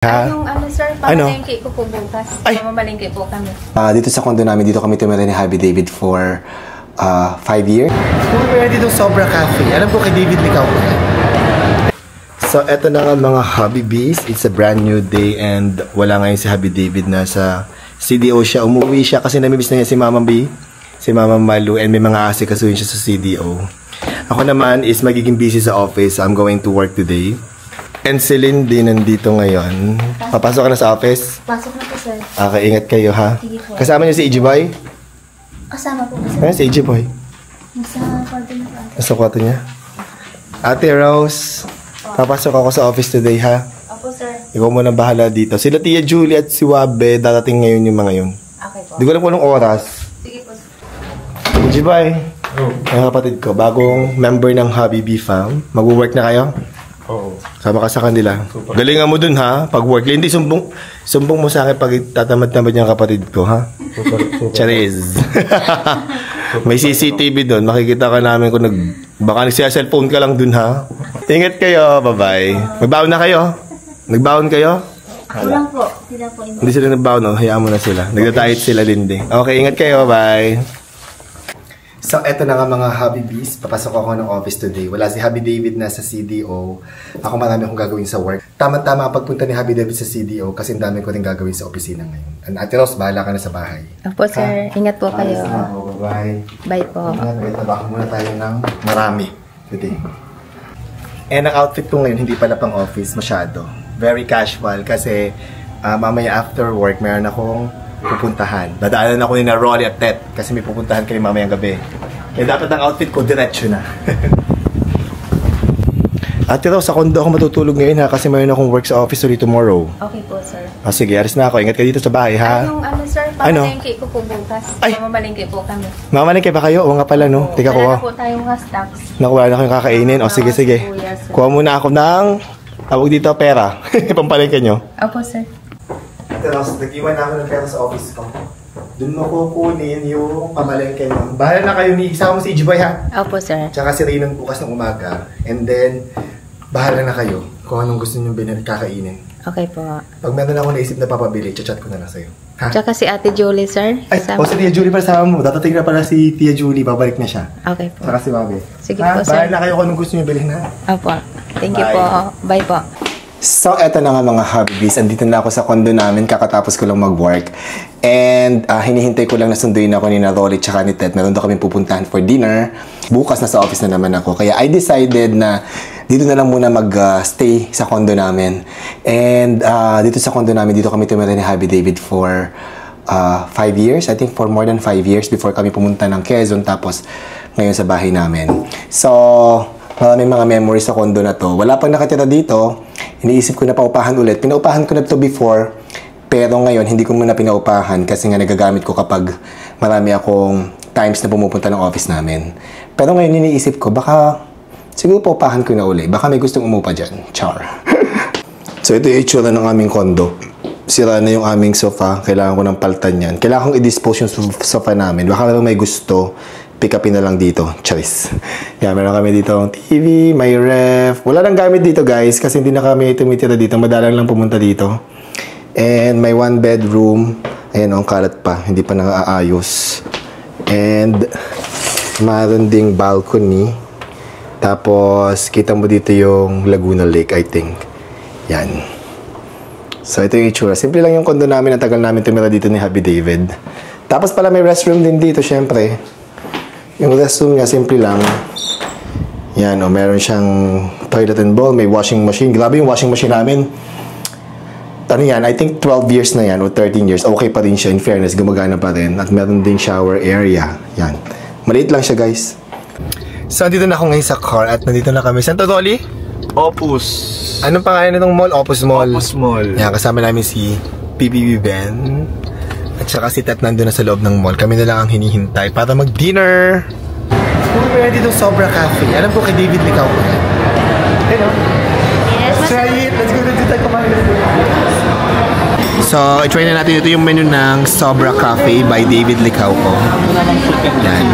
Yung sir, pamalengke ko po bukas. Mamalengke po kami. Dito sa condo namin, dito kami tumira ni Happy David for 5 years. Tumira dito Sobra Cafe. Alam ko kay David Licao po. So, eto na nga mga Hobby Bees. It's a brand new day and wala ngayon si Happy David. Nasa CDO siya. Umuwi siya kasi namimiss na niya si Mama B, si Mama Malu, and may mga asikasuhin siya sa CDO. Ako naman is magiging busy sa office. I'm going to work today. And si Lindy nandito ngayon. Papasok ka na sa office? Pasok na po, sir. Okay, ingat kayo ha. Sige po. Kasama niyo si EG Boy? Kasama po, sir. Ano si EG Boy? Nasa kwarto niya po. Nasa kwarto niya? Ate Rose, papasok ako sa office today ha. Opo, sir. Ikaw muna bahala dito. Sila Tia Julie at si Wabe, dadating ngayon yung mga yun. Okay po. Hindi ko alam kung anong oras. Sige po, sir. EG Boy, ang kapatid ko, bagong member ng Hobby Bee Fam. Mag-work na kayo? Oo. Sama ka sa kanila. Super. Galingan mo dun ha, pag work. Hindi sumbong mo sa akin pag tatamad-tamad yung kapatid ko ha. Super. Charis. May CCTV dun, makikita ka namin kung baka nagsiya-cellphone ka lang dun ha. Ingat kayo, bye-bye. Magbaon na kayo? Nagbaon kayo? Kulang po. Sila po. Hindi sila nagbaon, no? Hayaan mo na sila. Nagda-diet sila, Lindy. Okay, ingat kayo, bye. So, eto na nga mga Hobby Bees. Papasok ako ng office today. Wala si Happy David na sa CDO. Ako marami akong gagawin sa work. Tama-tama ang pagpunta ni Happy David sa CDO kasi ang dami ko rin gagawin sa opisina ngayon. And Ate Rose, bahala ka na sa bahay. Opo, sir. Ingat po kayo. Bye-bye. Bye po. Nagtabaho muna tayo ng marami today. And ang outfit ko ngayon, hindi pala pang office masyado. Very casual kasi mamaya after work, meron akong pupuntahan. Dadaanan ako ni na Rolly at Tet kasi may pupuntahan kami mamayang gabi. Kaya dapat ang outfit ko diretso na. Ate Rose, sa kondo ako matutulog ngayon ha kasi mayroon akong work sa office ulit tomorrow. Okay po, sir. Sige, aris na ako. Ingat ka dito sa bahay ha. Yung sir, pamalengke ko po bukas. Mamalengke po kami. Mamalengke ba kayo? O nga pala no? Tika ko. Wala na po tayong stocks. Nakuha na kayong kakainin. O sige. Kuha muna ako ng tawag dito pera. Pampalengke nyo. Opo, sir. Ate Rose, nag-iwan na ako ng pera sa office ko. Doon mo kukunin yung pamalengke nyo. Bahala na kayo ni isama mo si EG Boy ha. Opo, sir. Tsaka si Raynon bukas ng umaga. And then, bahala na kayo kung anong gusto nyo kakainin. Okay po. Pag meron ako naisip na papabili, chat ko na lang sa'yo. Ha? Tsaka si Ate Julie, sir. Ay, si Tia Julie pala sama mo. Datating na pala si Tia Julie, babalik na siya. Okay po. Tsaka si Wabe. Sige po, sir. Bahala na kayo kung anong gusto nyo bilhin ha. Opo. Thank you po. Bye po. So, eto na nga mga hobbies. Andito na ako sa condo namin. Kakatapos ko lang mag-work. And hinihintay ko lang na sunduin ako ni Rolly tsaka ni Ted. Meron daw kami pupuntahan for dinner. Bukas na sa office na naman ako. Kaya I decided na dito na lang muna mag-stay sa condo namin. And dito sa condo namin, dito kami tumira ni Happy David for 5 years. I think for more than 5 years before kami pumunta ng Quezon. Tapos ngayon sa bahay namin. So, maraming mga memories sa condo na to. Wala pang nakatira dito. Iniisip ko na paupahan ulit. Pinaupahan ko na to before. Pero ngayon, hindi ko muna pinaupahan kasi nga nagagamit ko kapag marami akong times na pumupunta ng office namin. Pero ngayon, iniisip ko, baka siguro paupahan ko na ulit. Baka may gustong umupa dyan. Char. So, ito yung itsura ng aming condo. Sira na yung aming sofa. Kailangan ko ng paltan yan. Kailangan kong i-dispose yung sofa namin. Baka naman may gusto, pick upin na lang dito. Choice. Yan, meron kami dito ng TV, may ref. Wala nang gamit dito guys kasi hindi na kami tumitira dito. Madalang lang pumunta dito. And may 1 bedroom. Ayan, ang kalat pa. Hindi pa naaayos. And mayroon ding balcony. Tapos, kita mo dito yung Laguna Lake, I think. Yan. So, ito yung itsura. Simple lang yung condo namin. Ang tagal namin tumira dito ni Happy David. Tapos pala may restroom din dito, syempre. Yung restroom niya, simple lang. Yan, meron siyang toilet and bowl, may washing machine. Grabe yung washing machine namin. Ano yan, I think 12 years na yan, o 13 years. Okay pa rin siya, in fairness, gumagana pa rin. At meron din shower area. Yan. Maliit lang siya, guys. So, dito na ako ngayon sa car at nandito na kami. Saan to, Dolly? Opus. Anong pangalan nitong mall? Opus Mall. Opus Mall. Yan, kasama namin si PBB Ben. At saka si Tet nandun na sa loob ng mall. Kami na lang ang hinihintay para mag-dinner. Tumira dito Sobra Cafe. Alam ko kay David Licao po yan. Hello? Yes. Let's try it. Let's go dito tayo kumain. So, i-try na natin. Ito yung menu ng Sobra Cafe by David Licauco. Yan.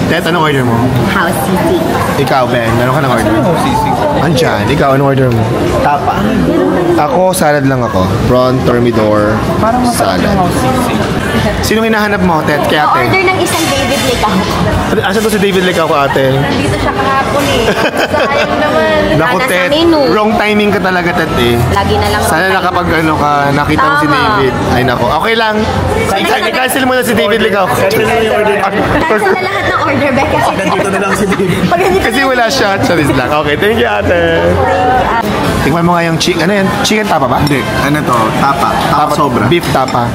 Tet, anong order mo? House sisig. Ikaw, Ben, meron ka ng order? Andyan, ikaw, anong order mo? Tapa. Ako, salad lang ako. Prawn, thermidor, salad. Sinong hinahanap mo, Tet? Kaya ate? Order ng isang David Licauco. Asa to si David Licauco, ate? Nandito siya kahapon eh. Sayang naman. Naku, Nasa Tet. menu. Wrong timing ka talaga, Tet eh. Lagi na lang Sana wrong nakapag ano ka, nakita mo si Tama. David. Ay nako, okay lang. I-cancel mo na si David Licauco. Cancel na yung order. Cancel na lahat ng order, Becca. Nandito na lang si David. Pag nandito Kasi wala siya. Charis lang. Okay, thank you, ate. Tingnan mo nga yung chicken. Ano yan? Chicken tapa ba? Hindi. Ano to? Tapa. Tapa sobra. Beef tapa.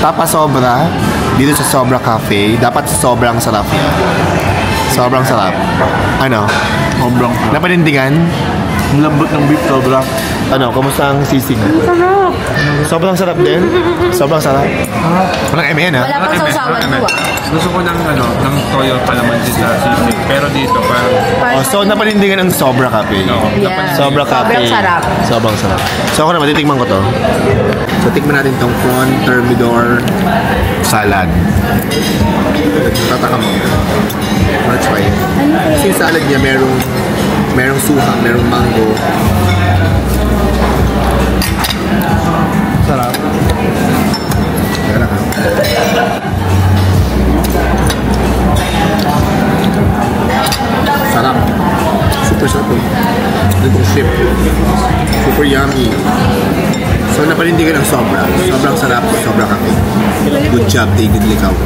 Tapa sobra. Dito sa Sobra Cafe. Dapat sobrang sarap. Sobrang sarap. Ano? Sobrang. Napanindigan? Ang lambot ng beef sobra. Ano? Kamusta ang sisig? Sarap. Sobrang sarap din? Sobrang sarap? Walang M yan, ha? Wala pang sausawan ko ah. Gusto ko ng ng toyo calamansi sa sisig. Pero dito parang Oh, so, napanindigan ang Sobra Cafe. Yeah. Sobra Cafe. Sobrang sarap. Sobrang sarap. So, ako naman, titikman ko to. So, tikman natin tong prawn, thermidor, salad. Tataka mo. Let's try. Kasi yung salad niya, merong suha, merong mango. Sarap. Teka lang, ha? Sarap. Super sarap to. Itong shrimp. Super yummy. So, napanindigan ang sobra. Sobrang sarap. Sobra kami. Good job, David Licauco.